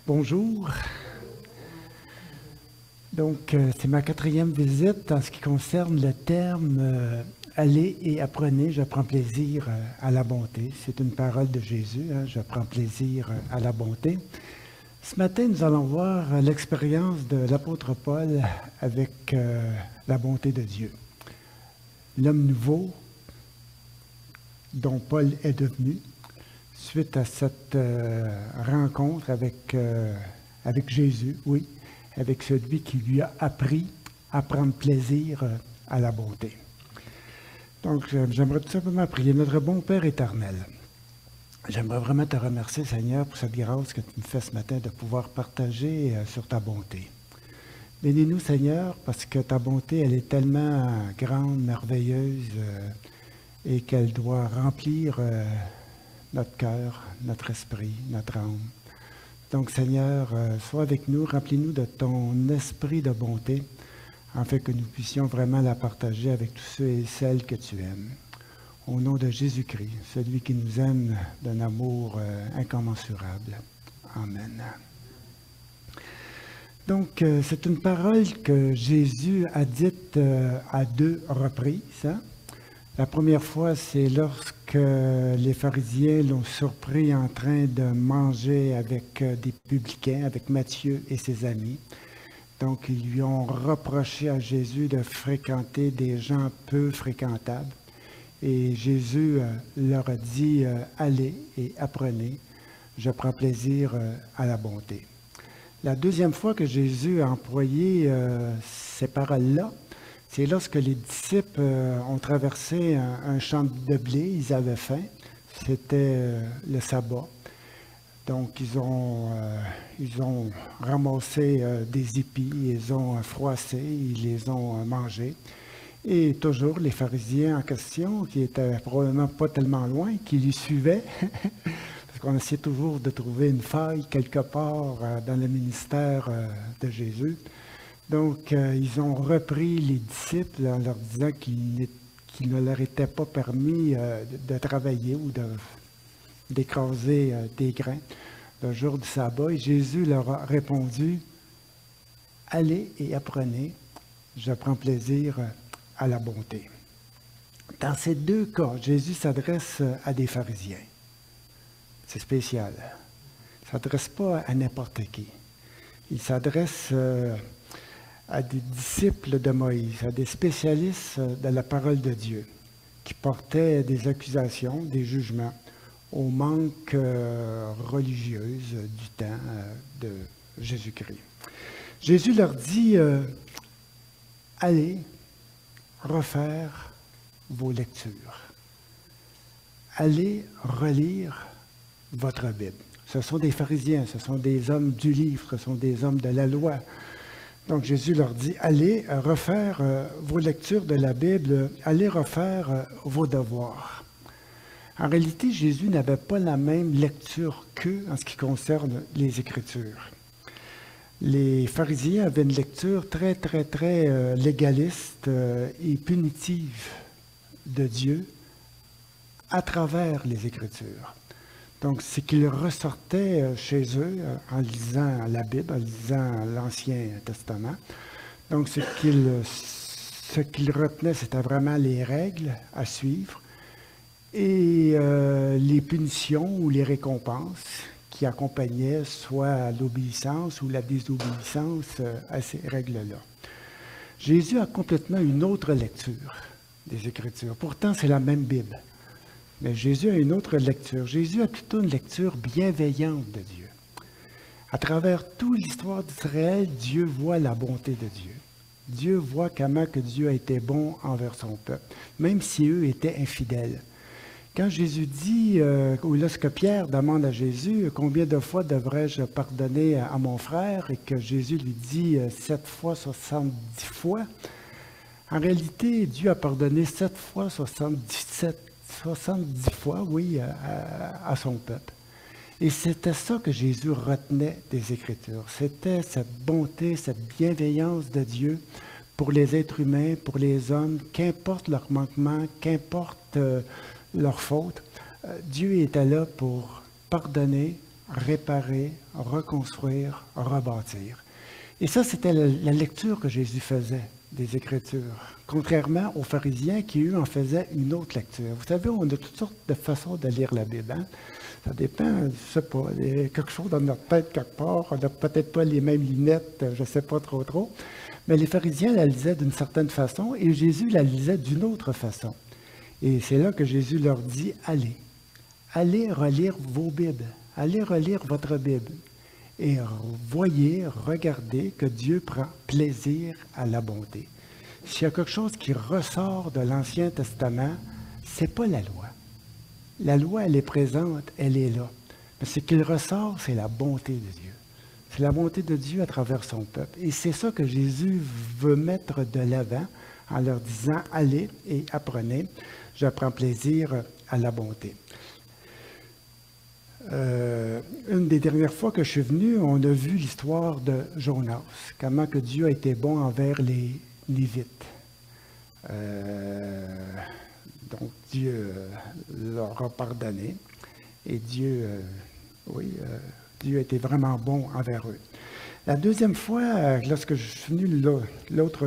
Bonjour. Donc, c'est ma 4e visite en ce qui concerne le terme allez et apprenez. Je prends plaisir à la bonté. C'est une parole de Jésus. Je prends plaisir à la bonté. Ce matin, nous allons voir l'expérience de l'apôtre Paul avec la bonté de Dieu. L'homme nouveau dont Paul est devenu suite à cette rencontre avec Jésus, oui, avec celui qui lui a appris à prendre plaisir à la bonté. Donc, j'aimerais tout simplement prier. Notre bon Père éternel, j'aimerais vraiment te remercier, Seigneur, pour cette grâce que tu me fais ce matin de pouvoir partager sur ta bonté. Bénis-nous, Seigneur, parce que ta bonté, elle est tellement grande, merveilleuse, et qu'elle doit remplir notre cœur, notre esprit, notre âme. Donc, Seigneur, sois avec nous, remplis-nous de ton esprit de bonté, afin que nous puissions vraiment la partager avec tous ceux et celles que tu aimes. Au nom de Jésus-Christ, celui qui nous aime d'un amour incommensurable. Amen. Donc, c'est une parole que Jésus a dite à 2 reprises. La première fois, c'est lorsque les pharisiens l'ont surpris en train de manger avec des publicains, avec Matthieu et ses amis. Donc, ils lui ont reproché à Jésus de fréquenter des gens peu fréquentables. Et Jésus leur a dit « Allez et apprenez, je prends plaisir à la bonté ». La deuxième fois que Jésus a employé ces paroles-là, c'est lorsque les disciples ont traversé un champ de blé, ils avaient faim, c'était le sabbat. Donc, ils ont ramassé des épis, ils ont froissé, ils les ont mangés. Et toujours les pharisiens en question, qui étaient probablement pas tellement loin, qui les suivaient, parce qu'on essaie toujours de trouver une faille quelque part dans le ministère de Jésus. Donc, ils ont repris les disciples en leur disant qu'il ne leur était pas permis de travailler ou d'écraser des grains le jour du sabbat. Et Jésus leur a répondu, « Allez et apprenez, je prends plaisir à la bonté. » Dans ces 2 cas, Jésus s'adresse à des pharisiens. C'est spécial. Il ne s'adresse pas à n'importe qui. Il s'adresse à des disciples de Moïse, à des spécialistes de la parole de Dieu, qui portaient des accusations, des jugements au manque religieuse du temps de Jésus-Christ. Jésus leur dit, allez refaire vos lectures. Allez relire votre Bible. Ce sont des pharisiens, ce sont des hommes du livre, ce sont des hommes de la loi. Donc, Jésus leur dit, allez refaire vos lectures de la Bible, allez refaire vos devoirs. En réalité, Jésus n'avait pas la même lecture qu'eux en ce qui concerne les Écritures. Les pharisiens avaient une lecture très, très, très légaliste et punitive de Dieu à travers les Écritures. Donc, ce qu'ils ressortaient chez eux en lisant la Bible, en lisant l'Ancien Testament. Donc, ce qu'ils retenaient, c'était vraiment les règles à suivre et les punitions ou les récompenses qui accompagnaient soit l'obéissance ou la désobéissance à ces règles-là. Jésus a complètement une autre lecture des Écritures. Pourtant, c'est la même Bible. Mais Jésus a une autre lecture. Jésus a plutôt une lecture bienveillante de Dieu. À travers toute l'histoire d'Israël, Dieu voit la bonté de Dieu. Dieu voit comment que Dieu a été bon envers son peuple, même si eux étaient infidèles. Quand Jésus dit, ou lorsque Pierre demande à Jésus, combien de fois devrais-je pardonner à mon frère, et que Jésus lui dit 7 fois, 70 fois, en réalité, Dieu a pardonné 7 fois, 70 fois, oui, à son peuple. Et c'était ça que Jésus retenait des Écritures. C'était cette bonté, cette bienveillance de Dieu pour les êtres humains, pour les hommes, qu'importe leur manquement, qu'importe leur faute. Dieu était là pour pardonner réparer, reconstruire, rebâtir. Et ça, c'était la lecture que Jésus faisait des Écritures, contrairement aux pharisiens qui, eux, en faisaient une autre lecture. Vous savez, on a toutes sortes de façons de lire la Bible. Hein? Ça dépend, je ne sais pas, il y a quelque chose dans notre tête quelque part, on n'a peut-être pas les mêmes lunettes, je ne sais pas trop. Mais les pharisiens la lisaient d'une certaine façon et Jésus la lisait d'une autre façon. Et c'est là que Jésus leur dit, allez relire vos Bibles, allez relire votre Bible. Et voyez, regardez que Dieu prend plaisir à la bonté. S'il y a quelque chose qui ressort de l'Ancien Testament, ce n'est pas la loi. La loi, elle est présente, elle est là. Mais ce qu'il ressort, c'est la bonté de Dieu. C'est la bonté de Dieu à travers son peuple. Et c'est ça que Jésus veut mettre de l'avant en leur disant, allez et apprenez, je prends plaisir à la bonté. Une des dernières fois que je suis venu, on a vu l'histoire de Jonas, comment que Dieu a été bon envers les Lévites. Donc Dieu leur a pardonné et Dieu a été vraiment bon envers eux. La deuxième fois, lorsque je suis venu l'autre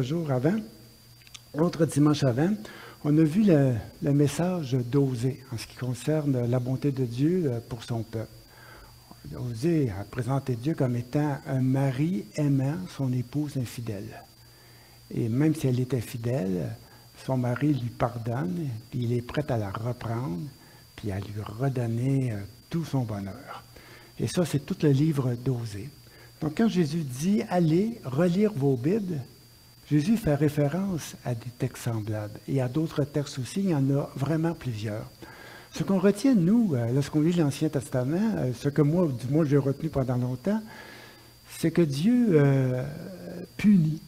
dimanche avant, on a vu le message d'Osée en ce qui concerne la bonté de Dieu pour son peuple. Osée a présenté Dieu comme étant un mari aimant son épouse infidèle. Et même si elle était fidèle, son mari lui pardonne, puis il est prêt à la reprendre, puis à lui redonner tout son bonheur. Et ça, c'est tout le livre d'Osée. Donc, quand Jésus dit « Allez relire vos Bibles », Jésus fait référence à des textes semblables. Et à d'autres textes aussi, il y en a vraiment plusieurs. Ce qu'on retient, nous, lorsqu'on lit l'Ancien Testament, ce que moi, du moins, j'ai retenu pendant longtemps, c'est que Dieu punit,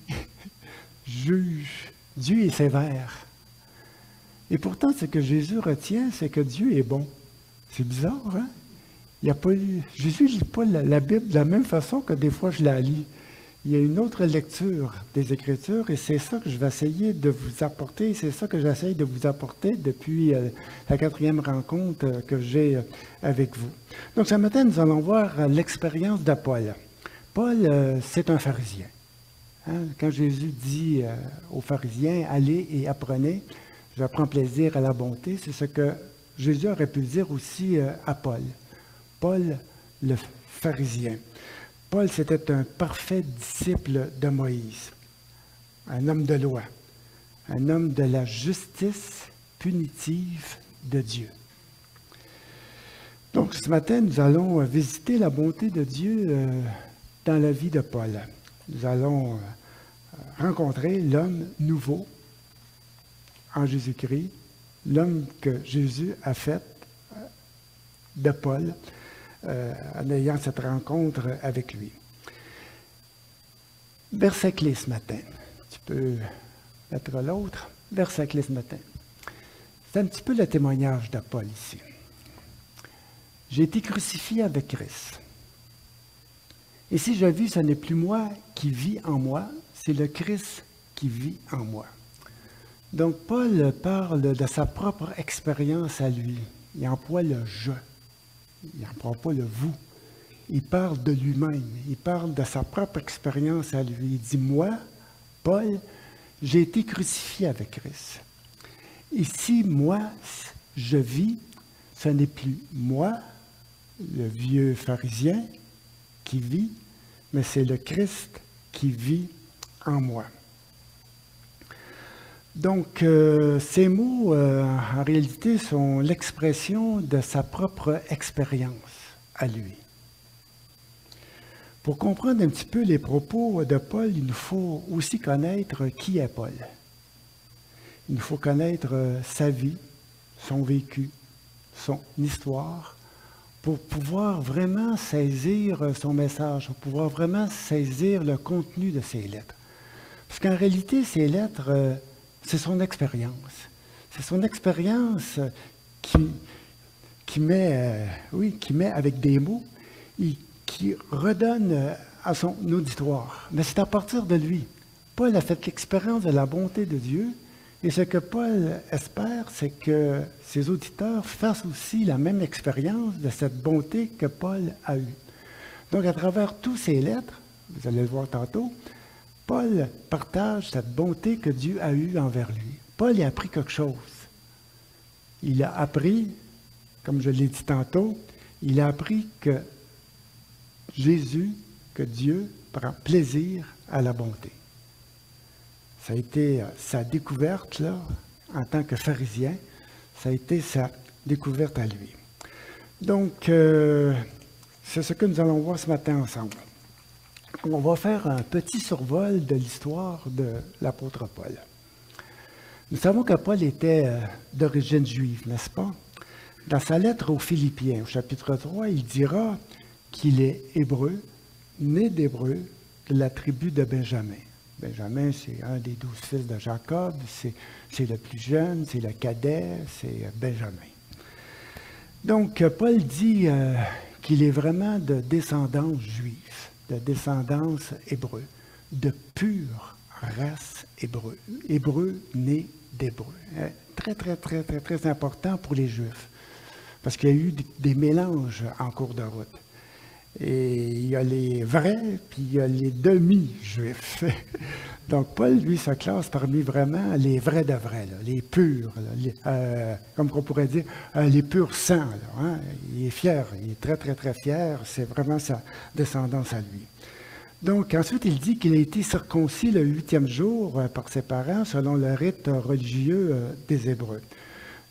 juge. Dieu est sévère. Et pourtant, ce que Jésus retient, c'est que Dieu est bon. C'est bizarre, hein? Jésus ne lit pas la Bible de la même façon que des fois je la lis. Il y a une autre lecture des Écritures et c'est ça que je vais essayer de vous apporter. C'est ça que j'essaye de vous apporter depuis la 4e rencontre que j'ai avec vous. Donc ce matin, nous allons voir l'expérience de Paul. Paul, c'est un pharisien. Hein? Quand Jésus dit aux pharisiens, allez et apprenez, je prends plaisir à la bonté, c'est ce que Jésus aurait pu dire aussi à Paul. Paul, le pharisien. Paul, c'était un parfait disciple de Moïse, un homme de loi, un homme de la justice punitive de Dieu. Donc, ce matin, nous allons visiter la bonté de Dieu dans la vie de Paul. Nous allons rencontrer l'homme nouveau en Jésus-Christ, l'homme que Jésus a fait de Paul, en ayant cette rencontre avec lui. Verset clé ce matin. Tu peux mettre l'autre. Verset clé ce matin. C'est un petit peu le témoignage de Paul ici. J'ai été crucifié avec Christ. Et si je vis, ce n'est plus moi qui vis en moi, c'est le Christ qui vit en moi. Donc Paul parle de sa propre expérience à lui. Il emploie le « je ». Il n'emploie pas le « vous ». Il parle de lui-même. Il parle de sa propre expérience à lui. Il dit « Moi, Paul, j'ai été crucifié avec Christ. Et si moi, je vis, ce n'est plus moi, le vieux pharisien, qui vit, mais c'est le Christ qui vit en moi. » Donc, ces mots, en réalité, sont l'expression de sa propre expérience à lui. Pour comprendre un petit peu les propos de Paul, il nous faut aussi connaître qui est Paul. Il nous faut connaître sa vie, son vécu, son histoire, pour pouvoir vraiment saisir son message, pour pouvoir vraiment saisir le contenu de ses lettres. Parce qu'en réalité, ces lettres, c'est son expérience. C'est son expérience qui met avec des mots et qui redonne à son auditoire. Mais c'est à partir de lui. Paul a fait l'expérience de la bonté de Dieu Et ce que Paul espère, c'est que ses auditeurs fassent aussi la même expérience de cette bonté que Paul a eue. Donc, à travers toutes ses lettres, vous allez le voir tantôt, Paul partage cette bonté que Dieu a eue envers lui. Paul a appris quelque chose. Il a appris, comme je l'ai dit tantôt, il a appris que Jésus, que Dieu prend plaisir à la bonté. Ça a été sa découverte, là, en tant que pharisien. Ça a été sa découverte à lui. Donc, c'est ce que nous allons voir ce matin ensemble. On va faire un petit survol de l'histoire de l'apôtre Paul. Nous savons que Paul était d'origine juive, n'est-ce pas? Dans sa lettre aux Philippiens, au chapitre 3, il dira qu'il est hébreu, né d'hébreu, de la tribu de Benjamin. Benjamin, c'est un des 12 fils de Jacob, c'est le plus jeune, c'est le cadet, c'est Benjamin. Donc, Paul dit qu'il est vraiment de descendance juive, de descendance hébreu, de pure race hébreu, hébreu né d'hébreu. Très, très, très, très, très important pour les Juifs, parce qu'il y a eu des mélanges en cours de route. Et il y a les vrais, puis il y a les demi-juifs. Donc, Paul, lui, se classe parmi vraiment les vrais de vrais, là, les purs, là, comme on pourrait dire, les purs sangs. Là, hein. Il est fier, il est très, très, très fier. C'est vraiment sa descendance à lui. Donc, ensuite, il dit qu'il a été circoncis le 8e jour par ses parents, selon le rite religieux des Hébreux.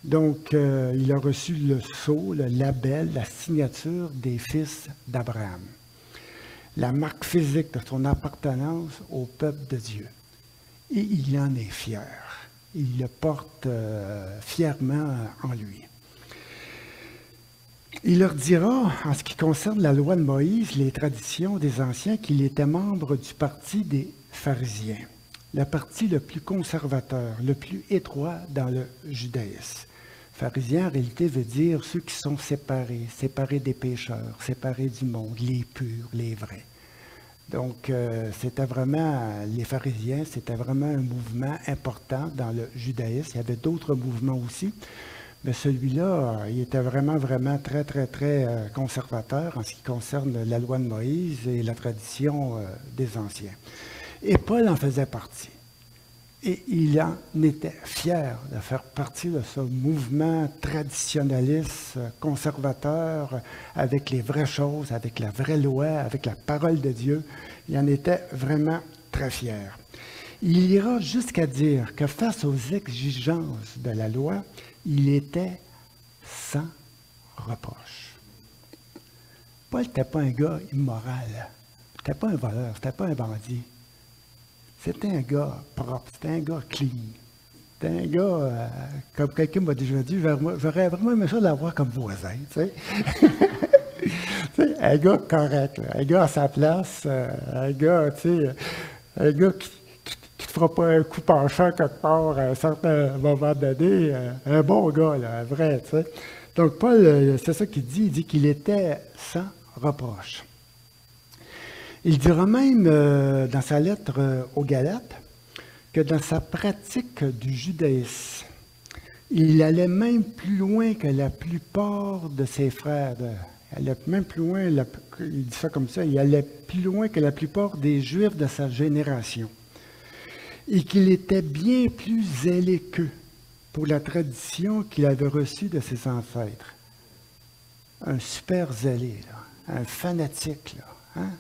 Donc, il a reçu le sceau, le label, la signature des fils d'Abraham. La marque physique de son appartenance au peuple de Dieu. Et il en est fier. Il le porte fièrement en lui. Il leur dira, en ce qui concerne la loi de Moïse, les traditions des anciens, qu'il était membre du parti des pharisiens, le parti le plus conservateur, le plus étroit dans le judaïsme. Pharisien, en réalité, veut dire ceux qui sont séparés, séparés des pécheurs, séparés du monde, les purs, les vrais. Donc, c'était vraiment, les pharisiens, c'était vraiment un mouvement important dans le judaïsme. Il y avait d'autres mouvements aussi, mais celui-là, il était vraiment, vraiment très, très, très conservateur en ce qui concerne la loi de Moïse et la tradition des anciens. Et Paul en faisait partie. Et il en était fier de faire partie de ce mouvement traditionnaliste, conservateur, avec les vraies choses, avec la vraie loi, avec la parole de Dieu. Il en était vraiment très fier. Il ira jusqu'à dire que face aux exigences de la loi, il était sans reproche. Paul n'était pas un gars immoral. Il n'était pas un voleur, c'était pas un bandit. C'était un gars propre, c'était un gars clean. C'était un gars, comme quelqu'un m'a déjà dit, j'aurais vraiment aimé ça l'avoir comme voisin, tu sais. Un gars correct, là, un gars à sa place, un gars, tu sais, un gars qui ne te fera pas un coup penchant quelque part à un certain moment donné, un bon gars, là, un vrai, tu sais. Donc Paul, c'est ça qu'il dit, il dit qu'il était sans reproche. Il dira même dans sa lettre aux Galates que dans sa pratique du judaïsme, il allait même plus loin que la plupart de ses frères. Il allait même plus loin, il dit ça comme ça, il allait plus loin que la plupart des Juifs de sa génération. Et qu'il était bien plus zélé qu'eux pour la tradition qu'il avait reçue de ses ancêtres. Un super zélé, là, un fanatique, là, hein?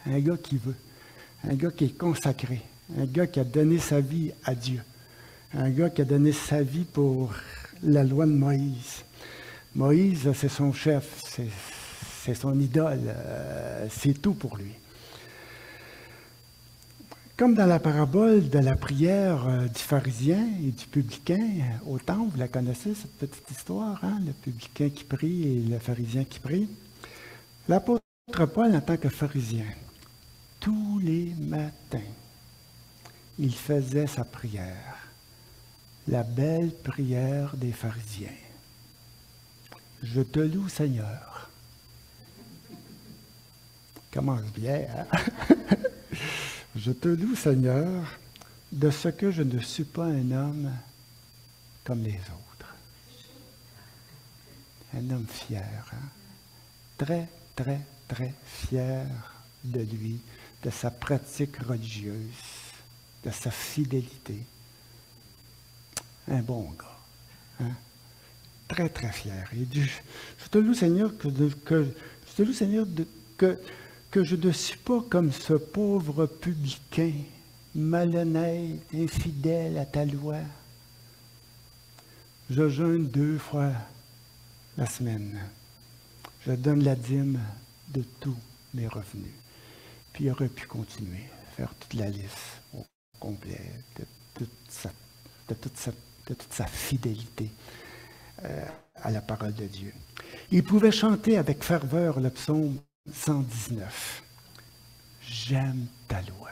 Un gars qui veut, un gars qui est consacré, un gars qui a donné sa vie à Dieu, un gars qui a donné sa vie pour la loi de Moïse. Moïse, c'est son chef, c'est son idole, c'est tout pour lui. Comme dans la parabole de la prière du pharisien et du publicain au temple, vous la connaissez, cette petite histoire, hein? Le publicain qui prie et le pharisien qui prie. L'apôtre Paul, en tant que pharisien, tous les matins, il faisait sa prière, la belle prière des pharisiens. Je te loue, Seigneur. Commence bien, hein? Je te loue, Seigneur, de ce que je ne suis pas un homme comme les autres. Un homme fier, hein? Très, très, très fier de lui, de sa pratique religieuse, de sa fidélité. Un bon gars. Hein? Très, très fier. Il dit, je te loue, Seigneur, que je ne suis pas comme ce pauvre publicain, malhonnête, infidèle à ta loi. Je jeûne 2 fois la semaine. Je donne la dîme de tous mes revenus. Puis il aurait pu continuer, faire toute la liste au complet de toute sa fidélité à la parole de Dieu. Il pouvait chanter avec ferveur le psaume 119. J'aime ta loi.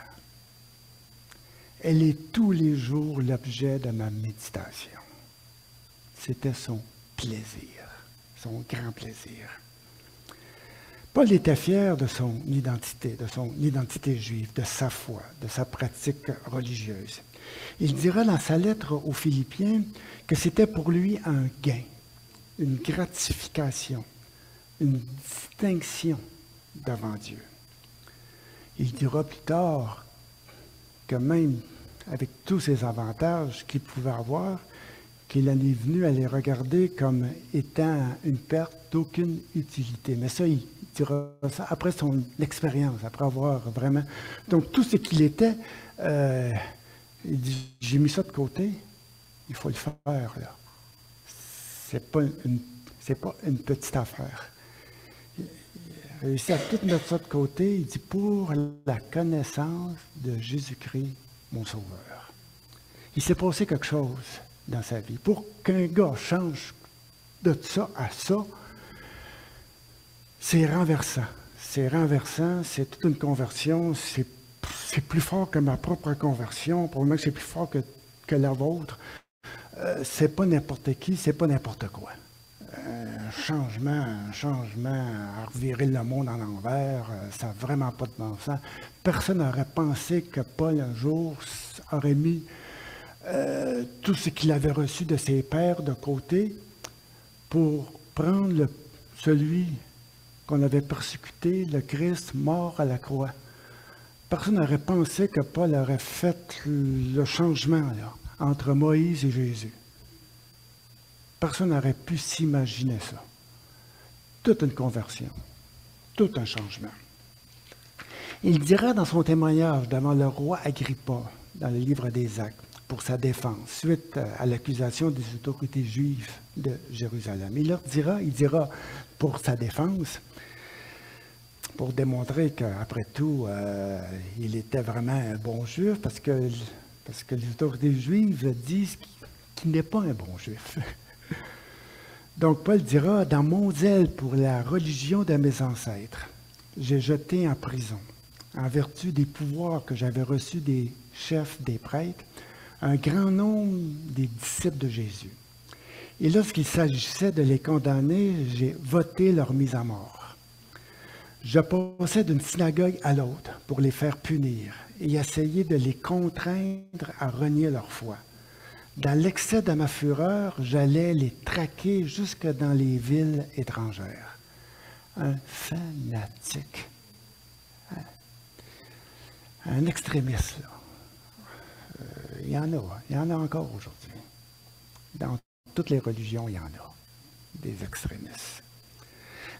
Elle est tous les jours l'objet de ma méditation. C'était son plaisir, son grand plaisir. Paul était fier de son identité juive, de sa foi, de sa pratique religieuse. Il dira dans sa lettre aux Philippiens que c'était pour lui un gain, une gratification, une distinction devant Dieu. Il dira plus tard que même avec tous ces avantages qu'il pouvait avoir, qu'il en est venu à les regarder comme étant une perte d'aucune utilité. Mais ça, il dira ça après son expérience, après avoir vraiment... Donc, tout ce qu'il était, il dit, j'ai mis ça de côté, il faut le faire, là. C'est pas une petite affaire. Il réussit à tout mettre ça de côté, il dit, pour la connaissance de Jésus-Christ, mon Sauveur. Il s'est passé quelque chose dans sa vie. Pour qu'un gars change de ça à ça, c'est renversant. C'est renversant, c'est toute une conversion, c'est plus fort que ma propre conversion, probablement que c'est plus fort que la vôtre. C'est pas n'importe qui, c'est pas n'importe quoi. Un changement à revirer le monde en l'envers, ça n'a vraiment pas de bon sens. Personne n'aurait pensé que Paul, un jour, aurait mis tout ce qu'il avait reçu de ses pères de côté pour prendre celui qu'on avait persécuté, le Christ, mort à la croix. Personne n'aurait pensé que Paul aurait fait le changement là, entre Moïse et Jésus. Personne n'aurait pu s'imaginer ça. Toute une conversion, tout un changement. Il dira dans son témoignage devant le roi Agrippa, dans le livre des Actes, pour sa défense, suite à l'accusation des autorités juives de Jérusalem. Il dira pour sa défense, pour démontrer qu'après tout, il était vraiment un bon juif, parce que les autorités juives disent qu'il n'est pas un bon juif. Donc Paul dira, dans mon zèle pour la religion de mes ancêtres, j'ai jeté en prison, en vertu des pouvoirs que j'avais reçus des chefs des prêtres, un grand nombre des disciples de Jésus. Et lorsqu'il s'agissait de les condamner, j'ai voté leur mise à mort. Je passais d'une synagogue à l'autre pour les faire punir et essayer de les contraindre à renier leur foi. Dans l'excès de ma fureur, j'allais les traquer jusque dans les villes étrangères. Un fanatique, un extrémiste, là. Il y en a encore aujourd'hui. Dans toutes les religions, il y en a des extrémistes.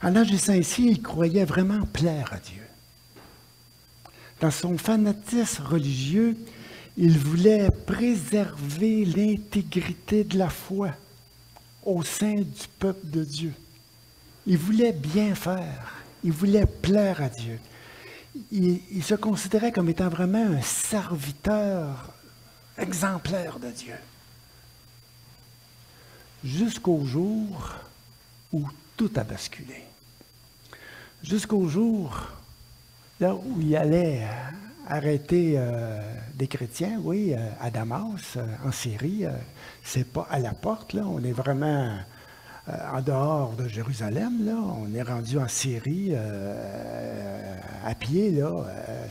En agissant ainsi, il croyait vraiment plaire à Dieu. Dans son fanatisme religieux, il voulait préserver l'intégrité de la foi au sein du peuple de Dieu. Il voulait bien faire. Il voulait plaire à Dieu. Il se considérait comme étant vraiment un serviteur exemplaire de Dieu. Jusqu'au jour où tout a basculé. Jusqu'au jour là où il allait arrêter des chrétiens, oui, à Damas, en Syrie. C'est pas à la porte, là. On est vraiment en dehors de Jérusalem, là. On est rendu en Syrie, à pied, là,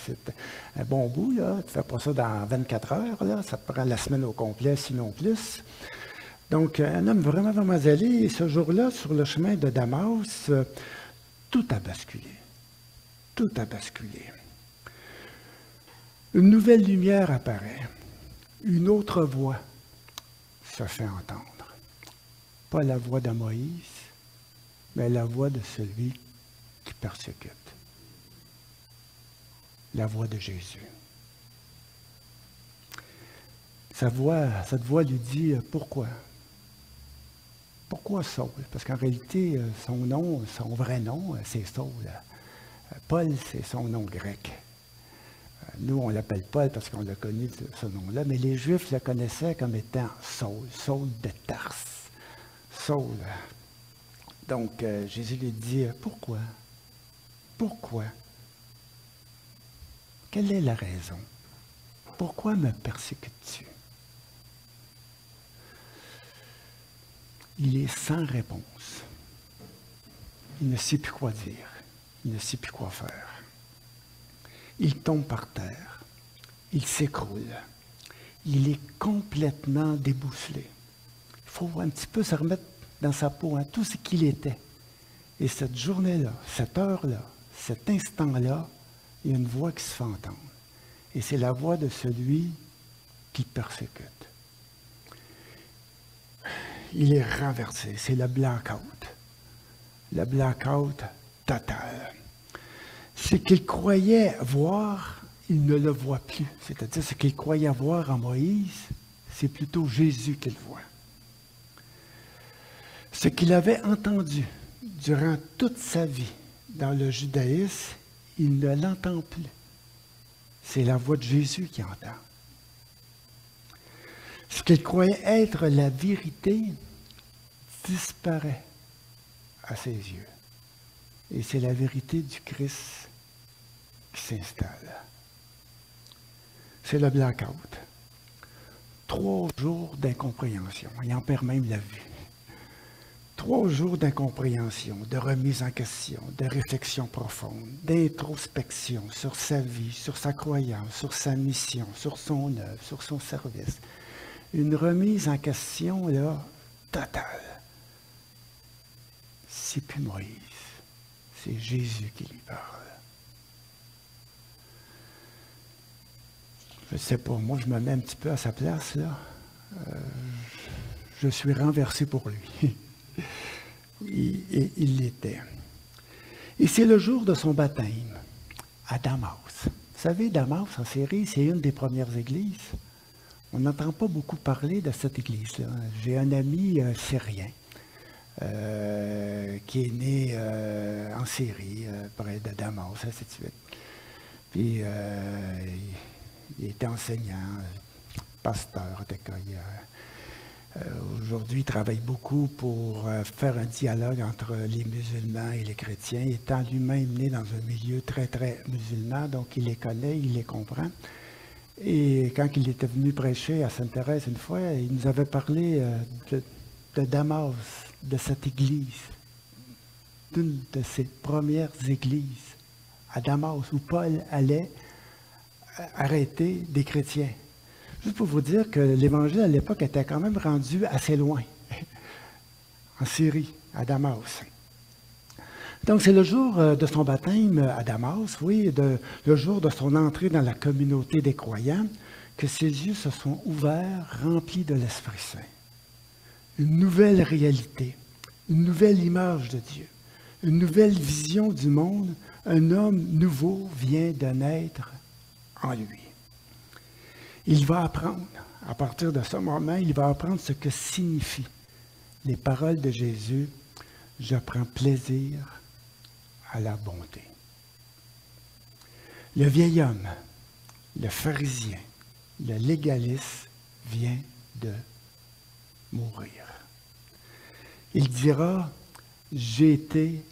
c'est un bon bout, là. Tu ne fais pas ça dans 24 heures, là. Ça te prend la semaine au complet, sinon plus. Donc, un homme vraiment, vraiment zélé. Et ce jour-là, sur le chemin de Damas, tout a basculé. Tout a basculé. Une nouvelle lumière apparaît. Une autre voix se fait entendre. Pas la voix de Moïse, mais la voix de celui qui persécute. La voix de Jésus. Cette voix lui dit « Pourquoi? Pourquoi Saul? » Parce qu'en réalité, son vrai nom, c'est Saul. Paul, c'est son nom grec. Nous, on l'appelle Paul parce qu'on l'a connu de ce nom-là, mais les Juifs le connaissaient comme étant Saul, Saul de Tarse. Saul. Donc, Jésus lui dit, pourquoi? Pourquoi? Quelle est la raison? Pourquoi me persécutes-tu? Il est sans réponse. Il ne sait plus quoi dire. Il ne sait plus quoi faire. Il tombe par terre. Il s'écroule. Il est complètement débousselé. Il faut un petit peu se remettre dans sa peau, tout ce qu'il était. Et cette journée-là, cette heure-là, cet instant-là, il y a une voix qui se fait entendre. Et c'est la voix de celui qui persécute. Il est renversé. C'est le blackout. Le blackout total. Ce qu'il croyait voir, il ne le voit plus. C'est-à-dire, ce qu'il croyait voir en Moïse, c'est plutôt Jésus qu'il voit. Ce qu'il avait entendu durant toute sa vie dans le judaïsme, il ne l'entend plus. C'est la voix de Jésus qu'il entend. Ce qu'il croyait être la vérité disparaît à ses yeux. Et c'est la vérité du Christ qui s'installe. C'est le blackout. 3 jours d'incompréhension. Il en perd même la vue. 3 jours d'incompréhension, de remise en question, de réflexion profonde, d'introspection sur sa vie, sur sa croyance, sur sa mission, sur son œuvre, sur son service. Une remise en question, là, totale. C'est plus Moïse, c'est Jésus qui lui parle. Je ne sais pas, moi je me mets un petit peu à sa place, là. Je suis renversé pour lui. Il l'était. Et c'est le jour de son baptême, à Damas. Vous savez, Damas, en Syrie, c'est une des premières églises. On n'entend pas beaucoup parler de cette église-là. J'ai un ami syrien qui est né en Syrie, près de Damas, ainsi de suite. Puis, il était enseignant, pasteur d'école. Aujourd'hui, il travaille beaucoup pour faire un dialogue entre les musulmans et les chrétiens, étant lui-même né dans un milieu très, très musulman, donc il les connaît, il les comprend. Et quand il était venu prêcher à Sainte-Thérèse une fois, il nous avait parlé de Damas, de cette église, d'une de ses premières églises, à Damas, où Paul allait arrêter des chrétiens. Juste pour vous dire que l'Évangile à l'époque était quand même rendu assez loin, en Syrie, à Damas. Donc c'est le jour de son baptême à Damas, oui, le jour de son entrée dans la communauté des croyants, que ses yeux se sont ouverts, remplis de l'Esprit Saint. Une nouvelle réalité, une nouvelle image de Dieu, une nouvelle vision du monde, un homme nouveau vient de naître en lui. Il va apprendre, à partir de ce moment, il va apprendre ce que signifient les paroles de Jésus, « Je prends plaisir à la bonté ». Le vieil homme, le pharisien, le légaliste vient de mourir. Il dira, « J'ai été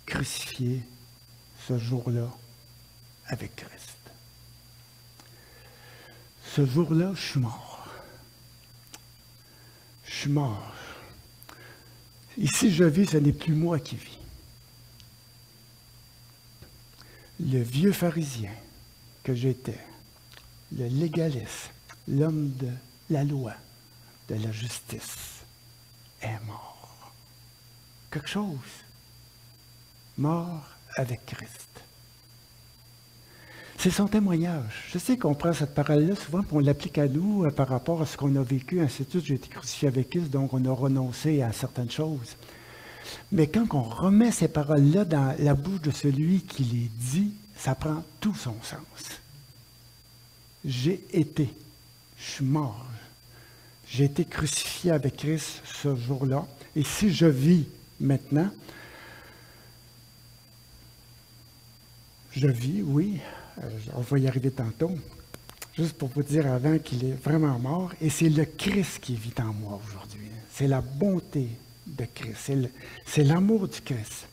crucifié ce jour-là avec Christ. Ce jour-là, je suis mort. Je suis mort. Et si je vis, ce n'est plus moi qui vis. le vieux pharisien que j'étais, le légaliste, l'homme de la loi, de la justice, est mort. Quelque chose. Mort avec Christ. C'est son témoignage. Je sais qu'on prend cette parole-là souvent et on l'applique à nous par rapport à ce qu'on a vécu. Ainsi de suite, j'ai été crucifié avec Christ, donc on a renoncé à certaines choses. Mais quand on remet ces paroles-là dans la bouche de celui qui les dit, ça prend tout son sens. Je suis mort. J'ai été crucifié avec Christ ce jour-là. Et si je vis maintenant, je vis, oui, on va y arriver tantôt, juste pour vous dire avant qu'il est vraiment mort, et c'est le Christ qui vit en moi aujourd'hui. C'est la bonté de Christ, c'est l'amour du Christ,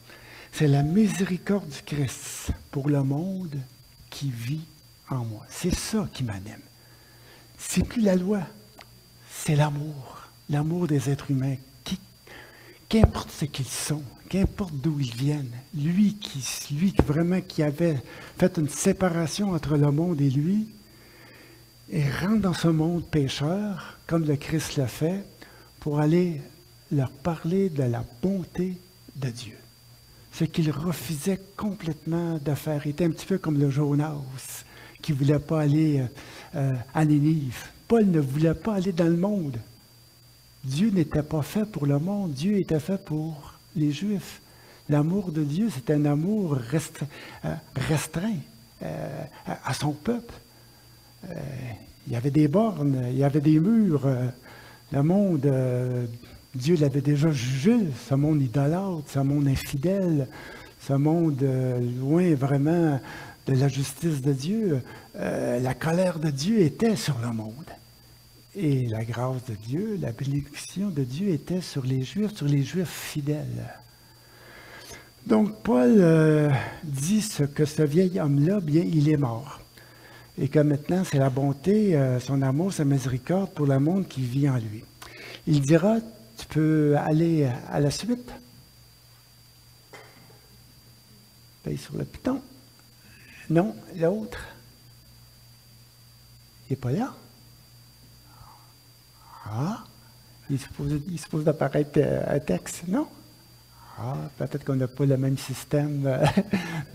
c'est la miséricorde du Christ pour le monde qui vit en moi. C'est ça qui m'anime. C'est plus la loi, c'est l'amour des êtres humains, qu'importe ce qu'ils sont, qu'importe d'où ils viennent, lui qui avait fait une séparation entre le monde et lui, et rentre dans ce monde pécheur, comme le Christ l'a fait, pour aller leur parler de la bonté de Dieu. Ce qu'il refusait complètement de faire. Il était un petit peu comme le Jonas, qui ne voulait pas aller à Ninive. Paul ne voulait pas aller dans le monde. Dieu n'était pas fait pour le monde, Dieu était fait pour les Juifs. L'amour de Dieu, c'est un amour restreint à son peuple. Il y avait des bornes, il y avait des murs. Le monde, Dieu l'avait déjà jugé, ce monde idolâtre, ce monde infidèle, ce monde loin vraiment de la justice de Dieu. La colère de Dieu était sur le monde. Et la grâce de Dieu, la bénédiction de Dieu était sur les Juifs fidèles. Donc, Paul dit que ce vieil homme-là, bien, il est mort. Et que maintenant, c'est la bonté, son amour, sa miséricorde pour le monde qui vit en lui. Il dira, tu peux aller à la suite. Paye sur le piton. Non, l'autre. Il n'est pas là. Ah, il suppose d'apparaître un texte, non? Ah, peut-être qu'on n'a pas le même système,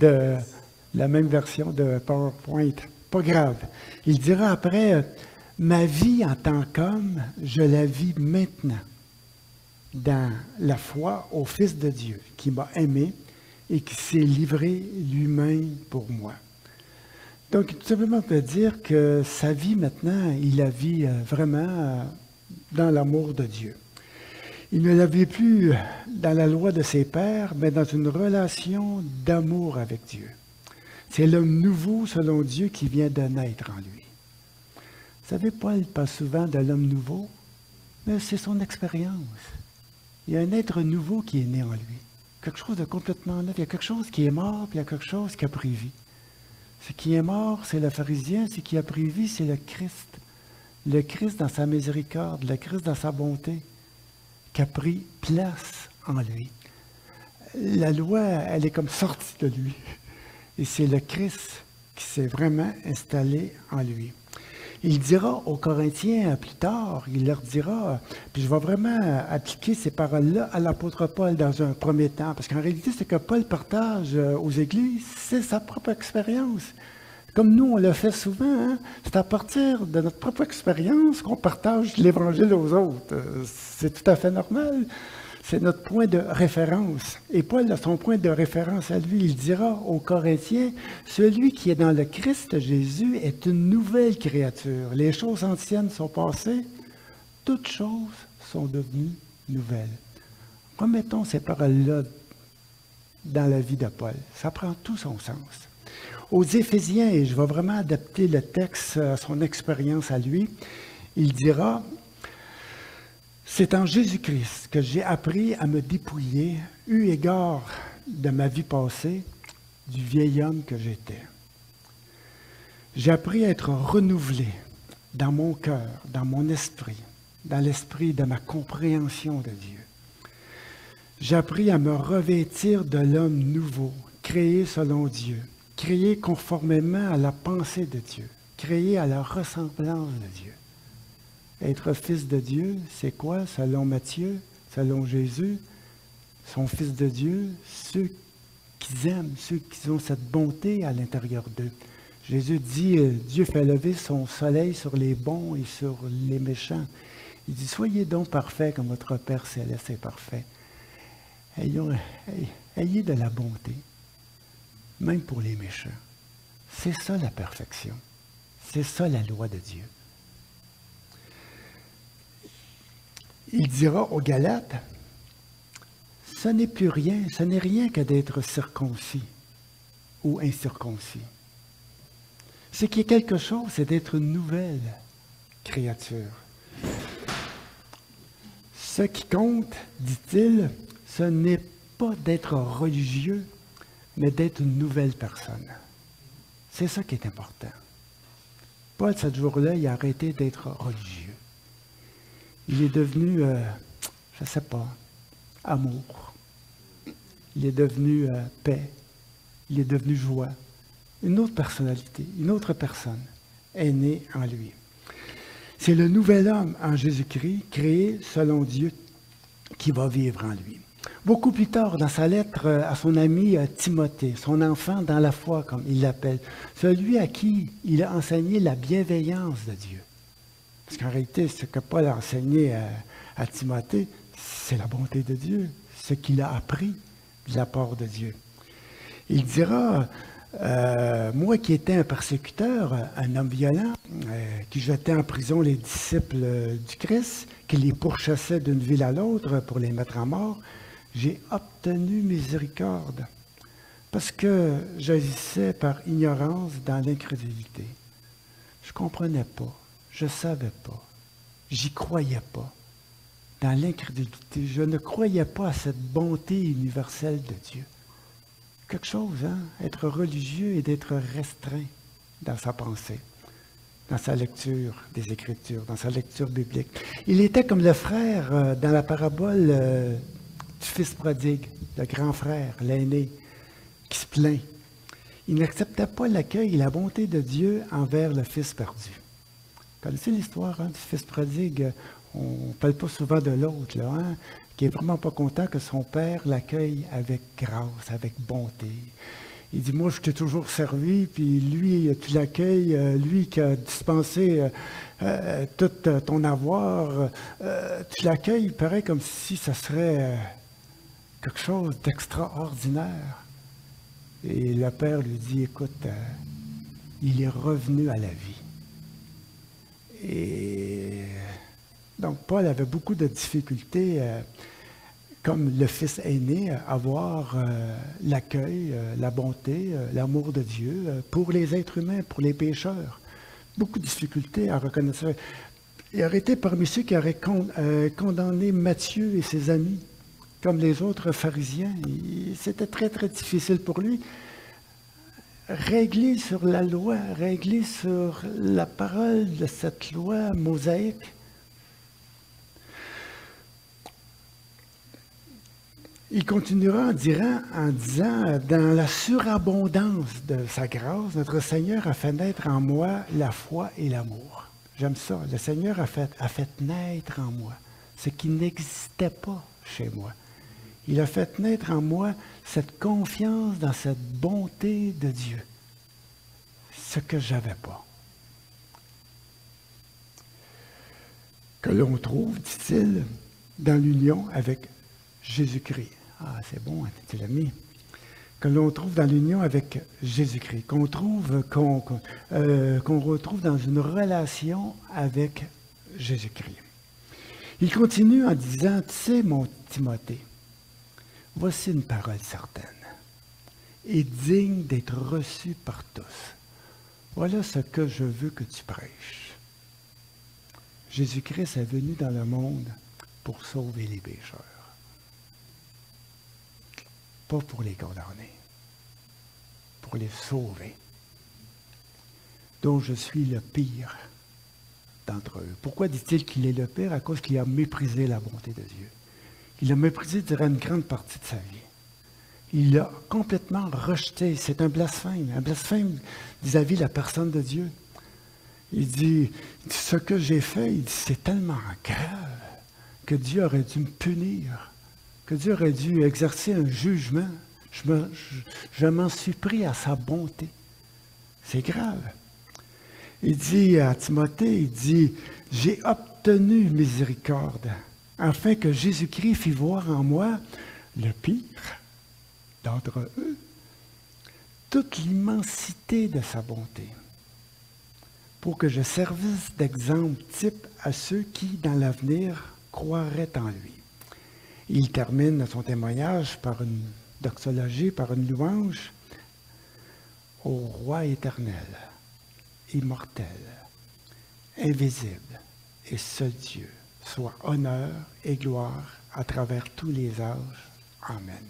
la même version de PowerPoint. Pas grave. Il dira après, ma vie en tant qu'homme, je la vis maintenant dans la foi au Fils de Dieu qui m'a aimé et qui s'est livré lui-même pour moi. Donc, tout simplement, on peut dire que sa vie maintenant, il la vit vraiment dans l'amour de Dieu. Il ne la vit plus dans la loi de ses pères, mais dans une relation d'amour avec Dieu. C'est l'homme nouveau selon Dieu qui vient de naître en lui. Vous savez, Paul parle souvent de l'homme nouveau, mais c'est son expérience. Il y a un être nouveau qui est né en lui. Quelque chose de complètement neuf. Il y a quelque chose qui est mort, puis il y a quelque chose qui a pris vie. Ce qui est mort, c'est le pharisien. Ce qui a pris vie, c'est le Christ. Le Christ dans sa miséricorde, le Christ dans sa bonté, qui a pris place en lui. La loi, elle est comme sortie de lui. Et c'est le Christ qui s'est vraiment installé en lui. Il dira aux Corinthiens plus tard, il leur dira, puis je vais vraiment appliquer ces paroles-là à l'apôtre Paul dans un premier temps, parce qu'en réalité, ce que Paul partage aux églises, c'est sa propre expérience. Comme nous, on le fait souvent, hein? C'est à partir de notre propre expérience qu'on partage l'Évangile aux autres. C'est tout à fait normal. C'est notre point de référence. Et Paul a son point de référence à lui. Il dira aux Corinthiens, « Celui qui est dans le Christ Jésus est une nouvelle créature. Les choses anciennes sont passées, toutes choses sont devenues nouvelles. » Remettons ces paroles-là dans la vie de Paul. Ça prend tout son sens. Aux Éphésiens, et je vais vraiment adapter le texte à son expérience à lui, il dira, « C'est en Jésus-Christ que j'ai appris à me dépouiller, eu égard de ma vie passée, du vieil homme que j'étais. J'ai appris à être renouvelé dans mon cœur, dans mon esprit, dans l'esprit de ma compréhension de Dieu. J'ai appris à me revêtir de l'homme nouveau, créé selon Dieu, créé conformément à la pensée de Dieu, créé à la ressemblance de Dieu. Être fils de Dieu, c'est quoi? Selon Matthieu, selon Jésus, son fils de Dieu, ceux qu'ils aiment, ceux qui ont cette bonté à l'intérieur d'eux. Jésus dit, Dieu fait lever son soleil sur les bons et sur les méchants. Il dit, soyez donc parfaits comme votre Père céleste est parfait. Ayez de la bonté, même pour les méchants. C'est ça la perfection. C'est ça la loi de Dieu. Il dira aux Galates, ce n'est plus rien, ce n'est rien que d'être circoncis ou incirconcis. Ce qui est quelque chose, c'est d'être une nouvelle créature. Ce qui compte, dit-il, ce n'est pas d'être religieux, mais d'être une nouvelle personne. C'est ça qui est important. Paul, ce jour-là, il a arrêté d'être religieux. Il est devenu, je ne sais pas, amour. Il est devenu paix. Il est devenu joie. Une autre personnalité, une autre personne est née en lui. C'est le nouvel homme en Jésus-Christ, créé selon Dieu, qui va vivre en lui. Beaucoup plus tard, dans sa lettre à son ami Timothée, son enfant dans la foi, comme il l'appelle, celui à qui il a enseigné la bienveillance de Dieu. Parce qu'en réalité, ce que Paul a enseigné à Timothée, c'est la bonté de Dieu, ce qu'il a appris de la part de Dieu. Il dira, moi qui étais un persécuteur, un homme violent, qui jetait en prison les disciples du Christ, qui les pourchassait d'une ville à l'autre pour les mettre à mort, j'ai obtenu miséricorde parce que j'agissais par ignorance dans l'incrédulité. Je ne comprenais pas, je ne savais pas, j'y croyais pas. Dans l'incrédulité, je ne croyais pas à cette bonté universelle de Dieu. Quelque chose, hein? Être religieux et d'être restreint dans sa pensée, dans sa lecture des Écritures, dans sa lecture biblique. Il était comme le frère dans la parabole du fils prodigue, le grand frère, l'aîné, qui se plaint. Il n'acceptait pas l'accueil et la bonté de Dieu envers le fils perdu. Vous connaissez l'histoire du fils prodigue? On ne parle pas souvent de l'autre, là, hein? Qui n'est vraiment pas content que son père l'accueille avec grâce, avec bonté. Il dit, moi, je t'ai toujours servi, puis lui, tu l'accueilles, lui qui a dispensé tout ton avoir, tu l'accueilles, pareil, comme si ça serait quelque chose d'extraordinaire. Et le père lui dit, écoute, il est revenu à la vie. Et donc, Paul avait beaucoup de difficultés, comme le fils aîné, à avoir l'accueil, la bonté, l'amour de Dieu pour les êtres humains, pour les pécheurs. Beaucoup de difficultés à reconnaître ça. Il aurait été parmi ceux qui auraient condamné Matthieu et ses amis, comme les autres pharisiens. C'était très, très difficile pour lui. Régler sur la loi, régler sur la parole de cette loi mosaïque. Il continuera en disant, dans la surabondance de sa grâce, notre Seigneur a fait naître en moi la foi et l'amour. J'aime ça. Le Seigneur a fait naître en moi ce qui n'existait pas chez moi. Il a fait naître en moi cette confiance dans cette bonté de Dieu, ce que je n'avais pas. Que l'on trouve, dit-il, dans l'union avec Jésus-Christ. Ah, c'est bon, tu l'as mis. Que l'on trouve dans l'union avec Jésus-Christ, qu'on retrouve dans une relation avec Jésus-Christ. Il continue en disant, tu sais, mon Timothée, voici une parole certaine et digne d'être reçue par tous. Voilà ce que je veux que tu prêches. Jésus-Christ est venu dans le monde pour sauver les pécheurs. Pas pour les condamner, pour les sauver. Donc je suis le pire d'entre eux. Pourquoi dit-il qu'il est le pire? À cause qu'il a méprisé la bonté de Dieu. Il a méprisé durant une grande partie de sa vie. Il l'a complètement rejeté. C'est un blasphème vis-à-vis de la personne de Dieu. Il dit, ce que j'ai fait, il dit, c'est tellement grave que Dieu aurait dû me punir, que Dieu aurait dû exercer un jugement. Je m'en suis pris à sa bonté. C'est grave. Il dit à Timothée, il dit, j'ai obtenu miséricorde, afin que Jésus-Christ fît voir en moi le pire d'entre eux, toute l'immensité de sa bonté, pour que je servisse d'exemple type à ceux qui, dans l'avenir, croiraient en lui. Il termine son témoignage par une doxologie, par une louange au roi éternel, immortel, invisible et seul Dieu, soit honneur et gloire à travers tous les âges. Amen.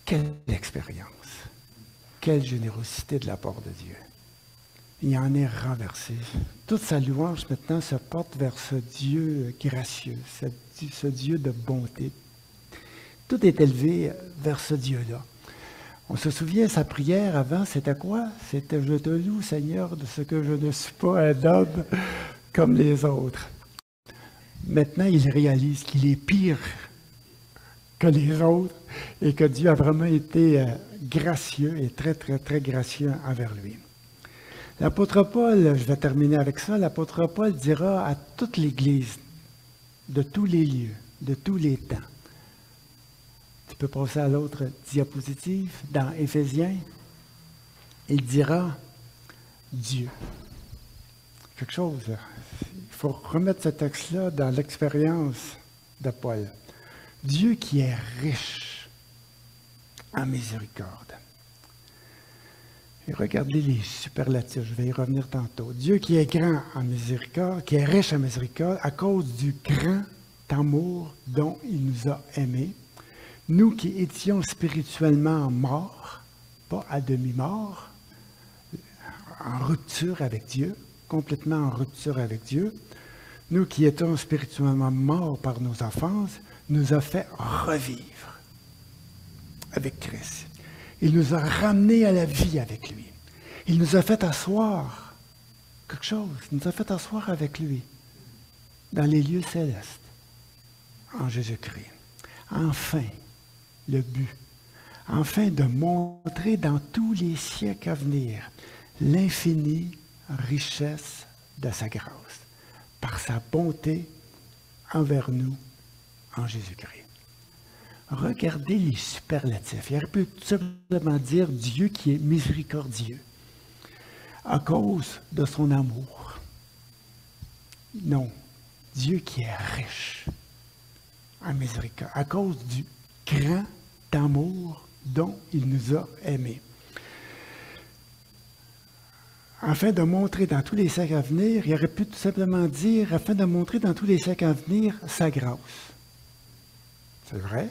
Quelle expérience, quelle générosité de la part de Dieu. Il en est renversé. Toute sa louange maintenant se porte vers ce Dieu gracieux, ce Dieu de bonté. Tout est élevé vers ce Dieu-là. On se souvient, sa prière avant, c'était quoi? C'était « Je te loue, Seigneur, de ce que je ne suis pas un homme comme les autres. » Maintenant, il réalise qu'il est pire que les autres et que Dieu a vraiment été gracieux et très, très, très gracieux envers lui. L'apôtre Paul, je vais terminer avec ça, l'apôtre Paul dira à toute l'Église, de tous les lieux, de tous les temps. Tu peux passer à l'autre diapositive, dans Éphésiens, il dira Dieu. Quelque chose, il faut remettre ce texte-là dans l'expérience de Paul. Dieu qui est riche en miséricorde. Et regardez les superlatifs, je vais y revenir tantôt. Dieu qui est grand en miséricorde, qui est riche en miséricorde, à cause du grand amour dont il nous a aimés. Nous qui étions spirituellement morts, pas à demi-morts, en rupture avec Dieu, complètement en rupture avec Dieu, nous qui étions spirituellement morts par nos offenses, nous a fait revivre avec Christ. Il nous a ramenés à la vie avec lui. Il nous a fait asseoir quelque chose. Il nous a fait asseoir avec lui dans les lieux célestes en Jésus-Christ. Enfin, le but, afin de montrer dans tous les siècles à venir l'infinie richesse de sa grâce, par sa bonté envers nous en Jésus-Christ. Regardez les superlatifs. Il aurait pu tout simplement dire Dieu qui est miséricordieux à cause de son amour. Non, Dieu qui est riche en miséricorde à cause du grand amour dont il nous a aimés. Afin de montrer dans tous les siècles à venir, il aurait pu tout simplement dire, afin de montrer dans tous les siècles à venir sa grâce. C'est vrai?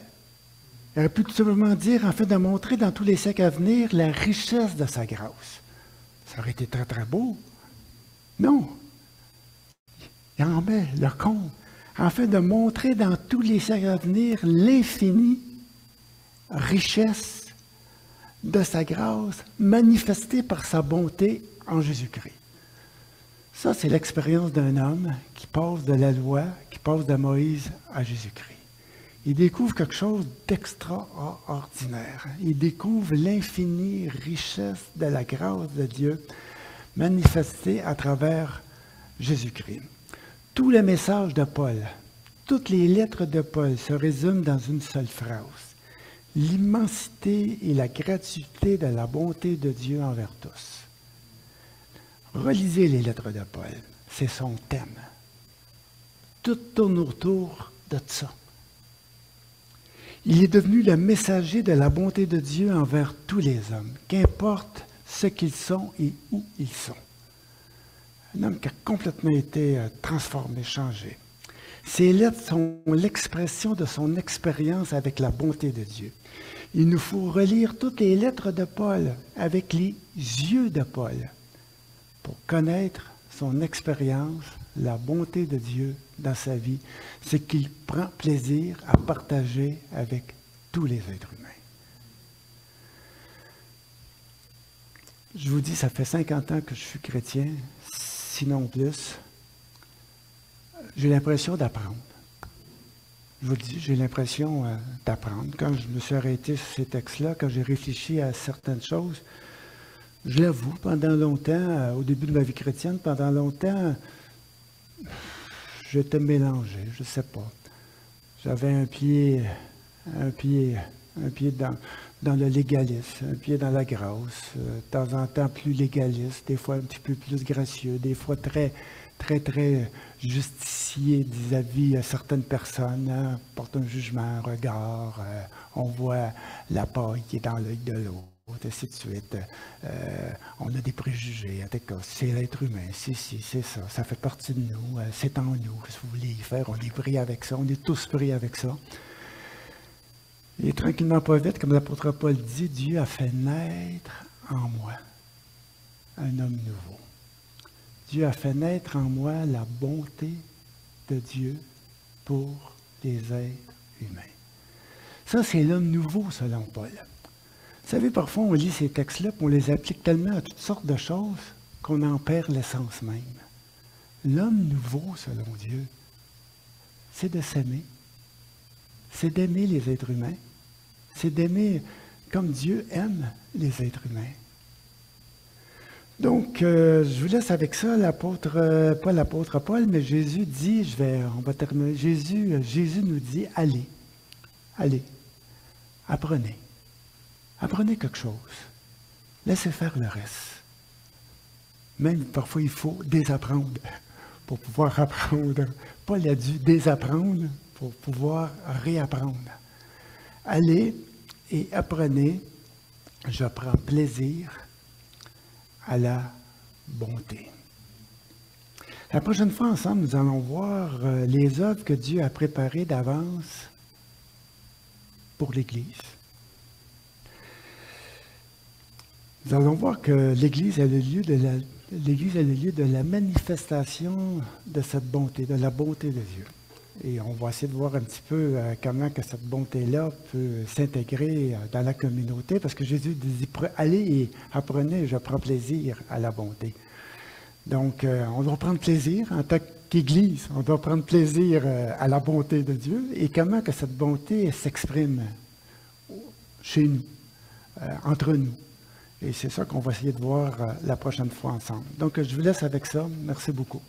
Il aurait pu tout simplement dire, afin de montrer dans tous les siècles à venir la richesse de sa grâce. Ça aurait été très, très beau. Non. Il en met le compte. Afin de montrer dans tous les siècles à venir l'infinie richesse de sa grâce manifestée par sa bonté en Jésus-Christ. Ça, c'est l'expérience d'un homme qui passe de la loi, qui passe de Moïse à Jésus-Christ. Il découvre quelque chose d'extraordinaire. Il découvre l'infinie richesse de la grâce de Dieu manifestée à travers Jésus-Christ. Tout le message de Paul, toutes les lettres de Paul se résument dans une seule phrase. L'immensité et la gratuité de la bonté de Dieu envers tous. Relisez les lettres de Paul, c'est son thème. Tout tourne autour de ça. Il est devenu le messager de la bonté de Dieu envers tous les hommes, qu'importe ce qu'ils sont et où ils sont. Un homme qui a complètement été transformé, changé. Ces lettres sont l'expression de son expérience avec la bonté de Dieu. Il nous faut relire toutes les lettres de Paul avec les yeux de Paul pour connaître son expérience, la bonté de Dieu dans sa vie, ce qu'il prend plaisir à partager avec tous les êtres humains. Je vous dis, ça fait 50 ans que je suis chrétien, sinon plus. J'ai l'impression d'apprendre. Je vous dis, j'ai l'impression d'apprendre. Quand je me suis arrêté sur ces textes-là, quand j'ai réfléchi à certaines choses, je l'avoue, pendant longtemps, au début de ma vie chrétienne, pendant longtemps, j'étais mélangé, je ne sais pas. J'avais un pied dans le légalisme, un pied dans la grâce, de temps en temps plus légaliste, des fois un petit peu plus gracieux, des fois très justicier vis-à-vis certaines personnes, hein, porte un jugement, un regard, on voit la paille qui est dans l'œil de l'autre, ainsi de suite. On a des préjugés, en tout cas, c'est l'être humain, c'est ça, ça fait partie de nous, c'est en nous, qu'est-ce que vous voulez y faire, on est pris avec ça, on est tous pris avec ça. Et tranquillement, pas vite, comme l'apôtre Paul dit, Dieu a fait naître en moi un homme nouveau. Dieu a fait naître en moi la bonté de Dieu pour les êtres humains. Ça, c'est l'homme nouveau, selon Paul. Vous savez, parfois, on lit ces textes-là, et on les applique tellement à toutes sortes de choses qu'on en perd l'essence même. L'homme nouveau, selon Dieu, c'est de s'aimer. C'est d'aimer les êtres humains. C'est d'aimer comme Dieu aime les êtres humains. Donc, je vous laisse avec ça, pas l'apôtre Paul, mais Jésus dit, on va terminer, Jésus nous dit, allez, apprenez quelque chose, laissez faire le reste. Même parfois, il faut désapprendre pour pouvoir apprendre. Paul a dû désapprendre pour pouvoir réapprendre. Allez et apprenez, je prends plaisir à la bonté. La prochaine fois, ensemble, nous allons voir les œuvres que Dieu a préparées d'avance pour l'Église. Nous allons voir que l'Église est le lieu de la manifestation de cette bonté, de la bonté de Dieu. Et on va essayer de voir un petit peu comment que cette bonté-là peut s'intégrer dans la communauté, parce que Jésus dit, allez et apprenez, je prends plaisir à la bonté. Donc, on doit prendre plaisir en tant qu'Église, on doit prendre plaisir à la bonté de Dieu, et comment que cette bonté s'exprime chez nous, entre nous. Et c'est ça qu'on va essayer de voir la prochaine fois ensemble. Donc, je vous laisse avec ça. Merci beaucoup.